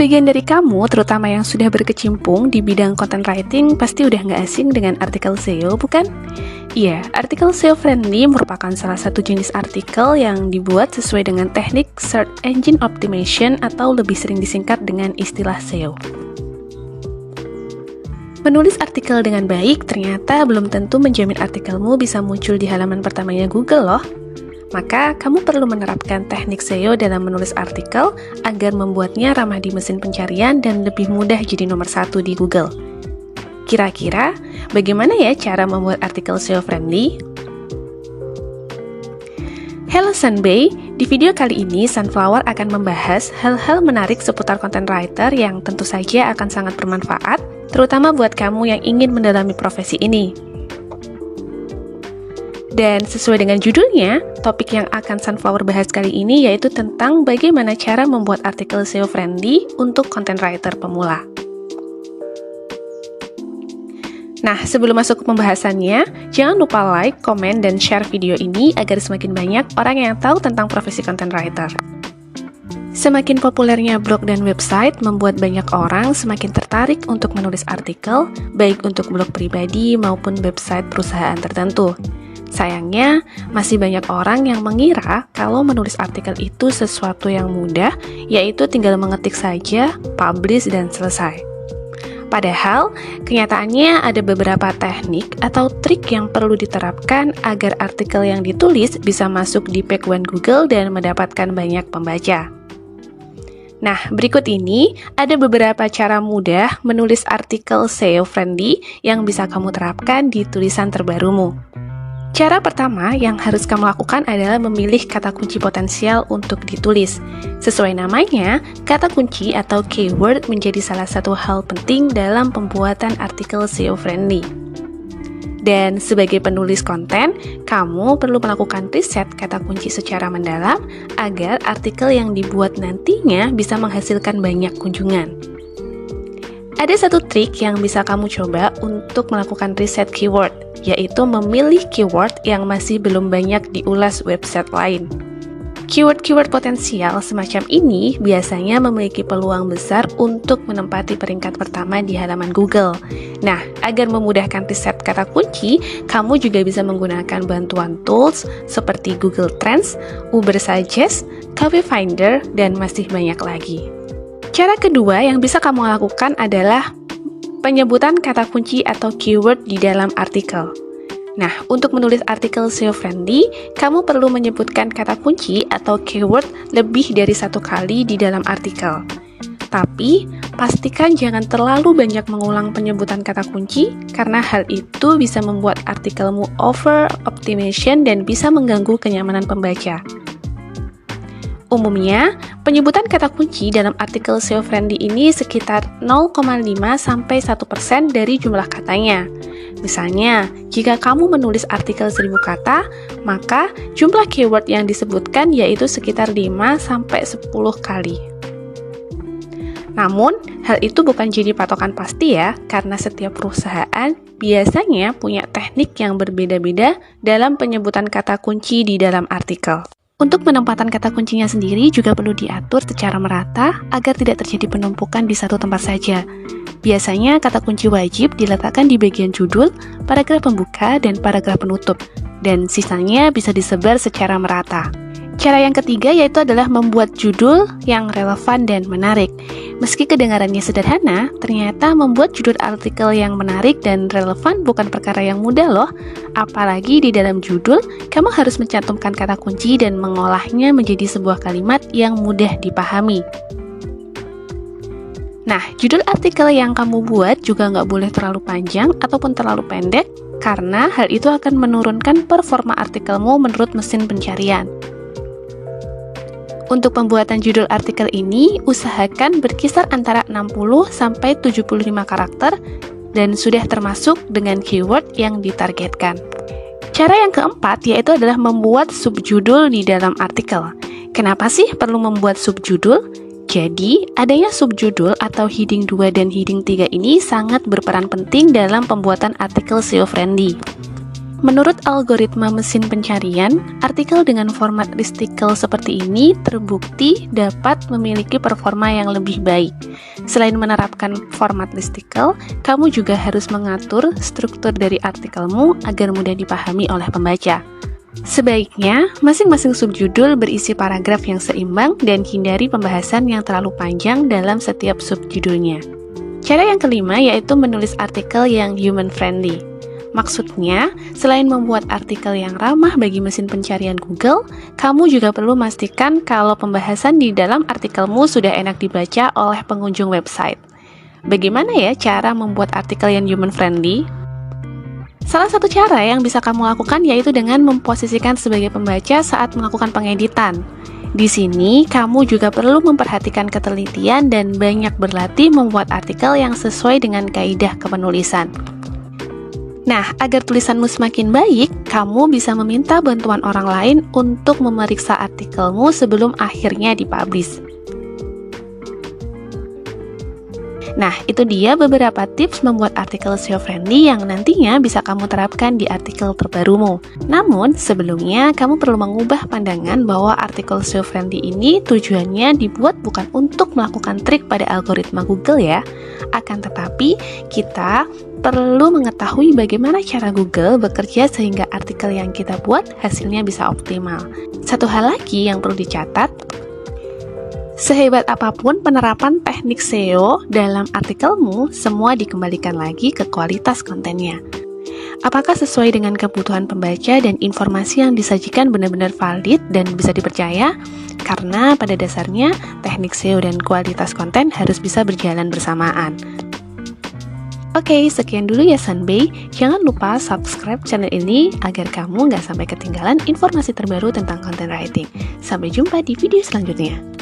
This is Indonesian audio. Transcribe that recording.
Sebagian dari kamu, terutama yang sudah berkecimpung di bidang content writing, pasti udah nggak asing dengan artikel SEO, bukan? Iya, artikel SEO friendly merupakan salah satu jenis artikel yang dibuat sesuai dengan teknik Search Engine Optimization atau lebih sering disingkat dengan istilah SEO. Menulis artikel dengan baik ternyata belum tentu menjamin artikelmu bisa muncul di halaman pertamanya Google loh. Maka, kamu perlu menerapkan teknik SEO dalam menulis artikel agar membuatnya ramah di mesin pencarian dan lebih mudah jadi nomor 1 di Google. Kira-kira, bagaimana ya cara membuat artikel SEO friendly? Hello Sunbay, di video kali ini Sunflower akan membahas hal-hal menarik seputar content writer yang tentu saja akan sangat bermanfaat, terutama buat kamu yang ingin mendalami profesi ini. Dan sesuai dengan judulnya, topik yang akan Sunflower bahas kali ini yaitu tentang bagaimana cara membuat artikel SEO friendly untuk content writer pemula. Nah, sebelum masuk ke pembahasannya, jangan lupa like, komen, dan share video ini agar semakin banyak orang yang tahu tentang profesi content writer. Semakin populernya blog dan website membuat banyak orang semakin tertarik untuk menulis artikel, baik untuk blog pribadi maupun website perusahaan tertentu. Sayangnya, masih banyak orang yang mengira kalau menulis artikel itu sesuatu yang mudah, yaitu tinggal mengetik saja, publish, dan selesai. Padahal, kenyataannya ada beberapa teknik atau trik yang perlu diterapkan agar artikel yang ditulis bisa masuk di page 1 Google dan mendapatkan banyak pembaca. Nah, berikut ini ada beberapa cara mudah menulis artikel SEO friendly yang bisa kamu terapkan di tulisan terbarumu. Cara pertama yang harus kamu lakukan adalah memilih kata kunci potensial untuk ditulis. Sesuai namanya, kata kunci atau keyword menjadi salah satu hal penting dalam pembuatan artikel SEO friendly. Dan sebagai penulis konten, kamu perlu melakukan riset kata kunci secara mendalam agar artikel yang dibuat nantinya bisa menghasilkan banyak kunjungan. Ada satu trik yang bisa kamu coba untuk melakukan riset keyword, yaitu memilih keyword yang masih belum banyak diulas website lain. Keyword-keyword potensial semacam ini biasanya memiliki peluang besar untuk menempati peringkat pertama di halaman Google. Nah, agar memudahkan riset kata kunci, kamu juga bisa menggunakan bantuan tools seperti Google Trends, Ubersuggest, KW Finder, dan masih banyak lagi. Cara kedua yang bisa kamu lakukan adalah penyebutan kata kunci atau keyword di dalam artikel. Nah, untuk menulis artikel SEO friendly, kamu perlu menyebutkan kata kunci atau keyword lebih dari 1 kali di dalam artikel. Tapi, pastikan jangan terlalu banyak mengulang penyebutan kata kunci, karena hal itu bisa membuat artikelmu over optimization dan bisa mengganggu kenyamanan pembaca. Umumnya, penyebutan kata kunci dalam artikel SEO friendly ini sekitar 0,5-1% dari jumlah katanya. Misalnya, jika kamu menulis artikel 1000 kata, maka jumlah keyword yang disebutkan yaitu sekitar 5-10 kali. Namun, hal itu bukan jadi patokan pasti ya, karena setiap perusahaan biasanya punya teknik yang berbeda-beda dalam penyebutan kata kunci di dalam artikel. Untuk penempatan kata kuncinya sendiri juga perlu diatur secara merata agar tidak terjadi penumpukan di satu tempat saja. Biasanya kata kunci wajib diletakkan di bagian judul, paragraf pembuka, dan paragraf penutup, dan sisanya bisa disebar secara merata. Cara yang ketiga yaitu adalah membuat judul yang relevan dan menarik. Meski kedengarannya sederhana, ternyata membuat judul artikel yang menarik dan relevan bukan perkara yang mudah loh. Apalagi di dalam judul, kamu harus mencantumkan kata kunci dan mengolahnya menjadi sebuah kalimat yang mudah dipahami. Nah, judul artikel yang kamu buat juga nggak boleh terlalu panjang ataupun terlalu pendek, karena hal itu akan menurunkan performa artikelmu menurut mesin pencarian. Untuk pembuatan judul artikel ini, usahakan berkisar antara 60-75 karakter dan sudah termasuk dengan keyword yang ditargetkan. Cara yang keempat yaitu adalah membuat subjudul di dalam artikel. Kenapa sih perlu membuat subjudul? Jadi, adanya subjudul atau heading 2 dan heading 3 ini sangat berperan penting dalam pembuatan artikel SEO friendly. Menurut algoritma mesin pencarian, artikel dengan format listicle seperti ini terbukti dapat memiliki performa yang lebih baik. Selain menerapkan format listicle, kamu juga harus mengatur struktur dari artikelmu agar mudah dipahami oleh pembaca. Sebaiknya, masing-masing subjudul berisi paragraf yang seimbang dan hindari pembahasan yang terlalu panjang dalam setiap subjudulnya. Cara yang kelima yaitu menulis artikel yang human-friendly. Maksudnya, selain membuat artikel yang ramah bagi mesin pencarian Google, kamu juga perlu memastikan kalau pembahasan di dalam artikelmu sudah enak dibaca oleh pengunjung website. Bagaimana ya cara membuat artikel yang human-friendly? Salah satu cara yang bisa kamu lakukan yaitu dengan memposisikan sebagai pembaca saat melakukan pengeditan. Di sini, kamu juga perlu memperhatikan ketelitian dan banyak berlatih membuat artikel yang sesuai dengan kaidah kepenulisan. Nah, agar tulisanmu semakin baik, kamu bisa meminta bantuan orang lain untuk memeriksa artikelmu sebelum akhirnya dipublish. Nah, itu dia beberapa tips membuat artikel SEO-friendly yang nantinya bisa kamu terapkan di artikel terbarumu. Namun, sebelumnya kamu perlu mengubah pandangan bahwa artikel SEO-friendly ini tujuannya dibuat bukan untuk melakukan trik pada algoritma Google ya. Akan tetapi, kita perlu mengetahui bagaimana cara Google bekerja sehingga artikel yang kita buat hasilnya bisa optimal. Satu hal lagi yang perlu dicatat, sehebat apapun penerapan teknik SEO dalam artikelmu, semua dikembalikan lagi ke kualitas kontennya. Apakah sesuai dengan kebutuhan pembaca dan informasi yang disajikan benar-benar valid dan bisa dipercaya? Karena pada dasarnya, teknik SEO dan kualitas konten harus bisa berjalan bersamaan. Oke, sekian dulu ya Sunbay. Jangan lupa subscribe channel ini agar kamu nggak sampai ketinggalan informasi terbaru tentang content writing. Sampai jumpa di video selanjutnya.